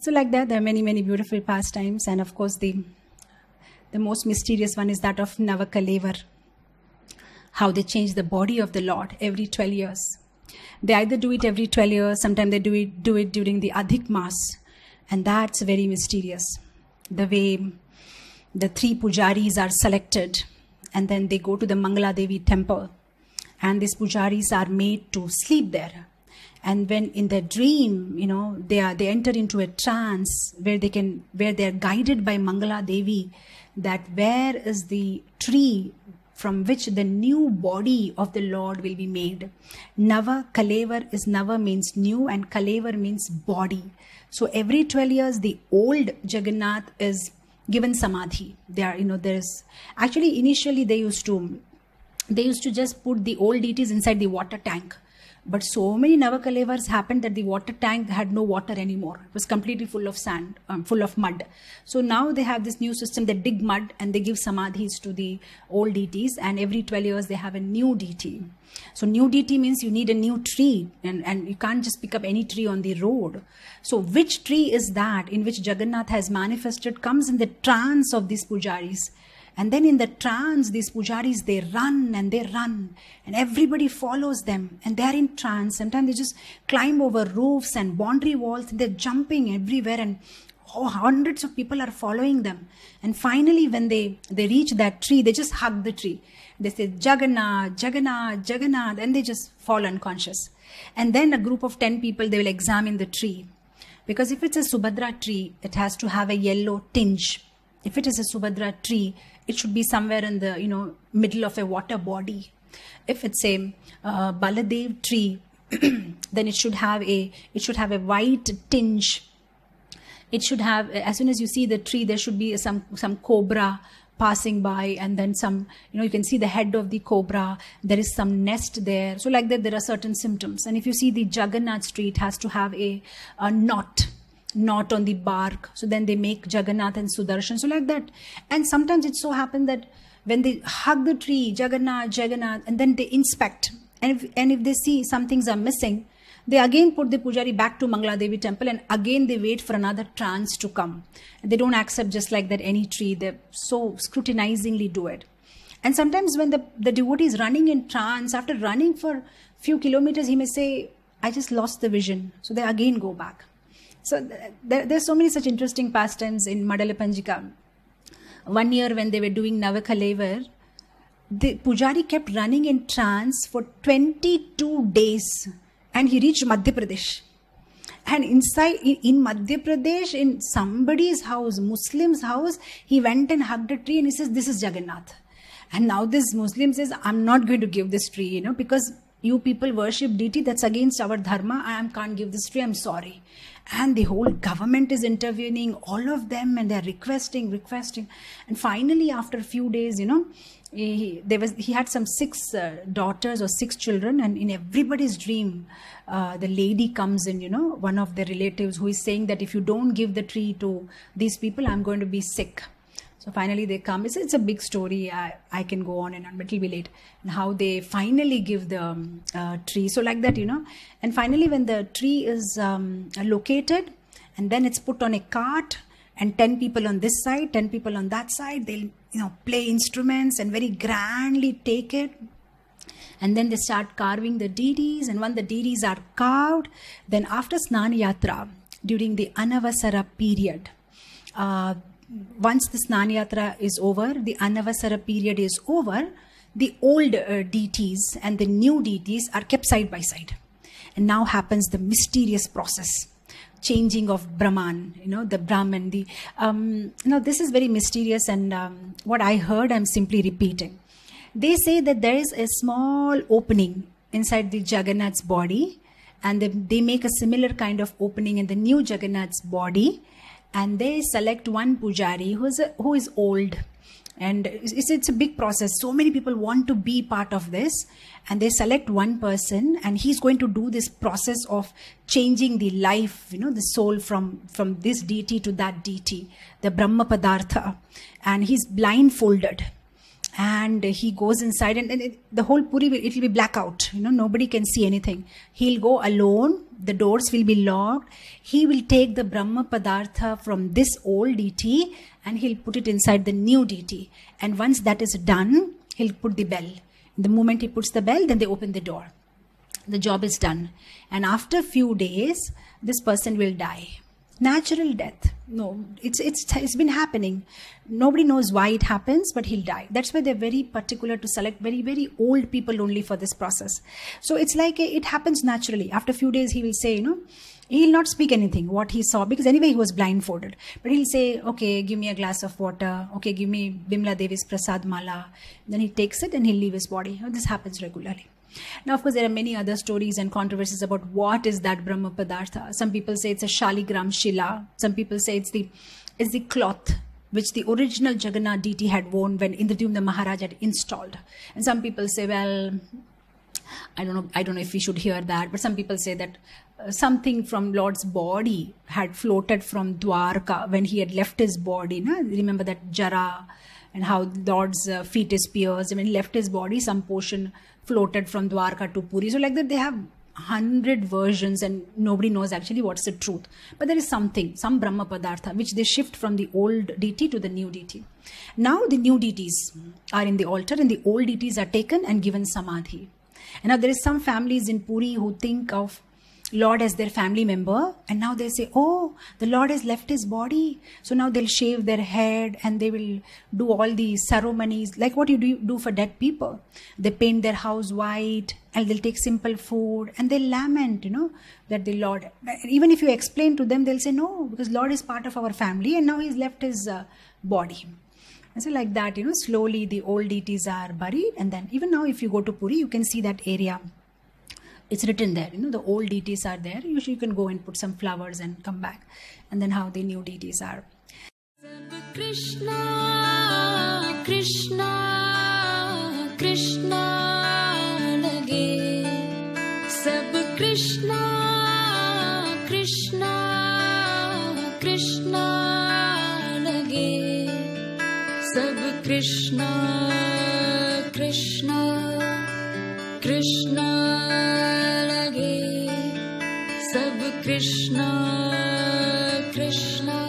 So like that, there are many, many beautiful pastimes. And of course, the most mysterious one is that of Navakalevar. How they change the body of the Lord every 12 years. They either do it every 12 years, sometimes they do it during the Adhik Mas. And that's very mysterious. The way the 3 pujaris are selected, and then they go to the Mangala Devi temple, and these pujaris are made to sleep there. And when in their dream, they enter into a trance where they are guided by Mangala Devi, that where is the tree from which the new body of the Lord will be made. Nava Kalevar is Nava means new, and Kalevar means body. So every 12 years, the old Jagannath is given samadhi. There's actually initially they used to just put the old deities inside the water tank. But so many Navakalevars happened that the water tank had no water anymore. It was completely full of sand, full of mud. So now they have this new system. They dig mud and they give samadhis to the old deities. And every 12 years they have a new deity. So new deity means you need a new tree. And you can't just pick up any tree on the road. So which tree is that in which Jagannath has manifested comes in the trance of these pujaris. And then in the trance, these pujaris, they run, and everybody follows them, and they're in trance. Sometimes they just climb over roofs and boundary walls, and they're jumping everywhere, and hundreds of people are following them. And finally, when they reach that tree, they just hug the tree. They say, Jagannath, Jagannath, Jagannath, and they just fall unconscious. And then a group of 10 people, they will examine the tree. Because if it's a Subhadra tree, it has to have a yellow tinge. If it is a Subhadra tree, it should be somewhere in the middle of a water body. If it's a Baladev tree, then it should have a white tinge. It should have, as soon as you see the tree, there should be some cobra passing by, and then some, you can see the head of the cobra. There is some nest there. So like that, there are certain symptoms. And if you see the Jagannath tree, it has to have a knot on the bark. So then they make Jagannath and Sudarshan. So like that. And sometimes it so happens that when they hug the tree, Jagannath, Jagannath, and then they inspect. And if they see some things are missing, they again put the pujari back to Mangala Devi temple, and again they wait for another trance to come. And they don't accept just like that any tree. They so scrutinizingly do it. And sometimes when the devotee is running in trance, after running for few kilometers, he may say, I just lost the vision. So they again go back. So there's so many such interesting pastimes in Madala Panjika. One year when they were doing Navakalevar, the pujari kept running in trance for 22 days, and he reached Madhya Pradesh. And inside, in Madhya Pradesh, in somebody's house, Muslim's house, he went and hugged a tree and he says, this is Jagannath. And now this Muslim says, I'm not going to give this tree, because you people worship deity, that's against our dharma. I can't give this tree, I'm sorry. And the whole government is intervening, all of them, and they're requesting. And finally, after a few days, he had some 6 daughters or 6 children, and in everybody's dream, the lady comes in, one of the relatives who is saying that if you don't give the tree to these people, I'm going to be sick. So finally they come. It's a big story. I can go on and on, but it'll be late. And how they finally give the tree. So like that, And finally when the tree is located, and then it's put on a cart, and 10 people on this side, 10 people on that side, they'll play instruments and very grandly take it. And then they start carving the deities. And when the deities are carved, then after Snana Yatra, during the Anavasara period, once the Snana Yatra is over, the Anavasara period is over, the old deities and the new deities are kept side by side. And now happens the mysterious process, changing of Brahman, the Brahman. This is very mysterious, and what I heard, I'm simply repeating. They say that there is a small opening inside the Jagannath's body, and they make a similar kind of opening in the new Jagannath's body. And they select one pujari who is old, and it's a big process. So many people want to be part of this, and they select one person, and he's going to do this process of changing the life, the soul from this deity to that deity, the Brahma Padartha, and he's blindfolded. And he goes inside, and the whole puri, it will be blackout. Nobody can see anything. He'll go alone the doors will be locked. He will take the Brahma Padartha from this old deity and he'll put it inside the new deity. And once that is done, he'll put the bell. The moment he puts the bell, then they open the door. The job is done. And after a few days, this person will die. Natural death. No, it's been happening. Nobody knows why it happens, but he'll die. That's why they're very particular to select very, very old people only for this process. So it's like it happens naturally. After a few days, he will say, he'll not speak anything, what he saw, because anyway, he was blindfolded. But he'll say, okay, give me a glass of water. Okay, give me Bimla Devi's Prasad Mala. Then he takes it and he'll leave his body. This happens regularly. Now, of course, there are many other stories and controversies about what is that Brahma Padartha. Some people say it's a Shaligram Shila. Some people say it's the cloth which the original Jagannath deity had worn when Indradyumna the Maharaj had installed. And some people say, well, I don't know if we should hear that, but some people say that something from Lord's body had floated from Dwarka when he had left his body. No? Remember that Jara and how Lord's feet is pierced. When he left his body, some portion floated from Dwarka to Puri. So like that, they have 100 versions and nobody knows actually what's the truth. But there is some Brahma Padartha, which they shift from the old deity to the new deity. Now the new deities are in the altar and the old deities are taken and given Samadhi. And now there is some families in Puri who think of Lord as their family member, and now they say, oh, the Lord has left his body, so now they'll shave their head and they will do all these ceremonies like what you do for dead people. They paint their house white and they'll take simple food and they'll lament, that the Lord, even if you explain to them, they'll say no, because Lord is part of our family and now he's left his body. And so like that, slowly the old deities are buried, and then even now if you go to Puri, you can see that area. It's written there, the old deities are there. Usually you can go and put some flowers and come back. And then how the new deities are. Krishna, Krishna, Krishna lage. Sab Krishna, Krishna, Krishna lage. Sab Krishna, Krishna, Krishna. Sab Krishna, Krishna.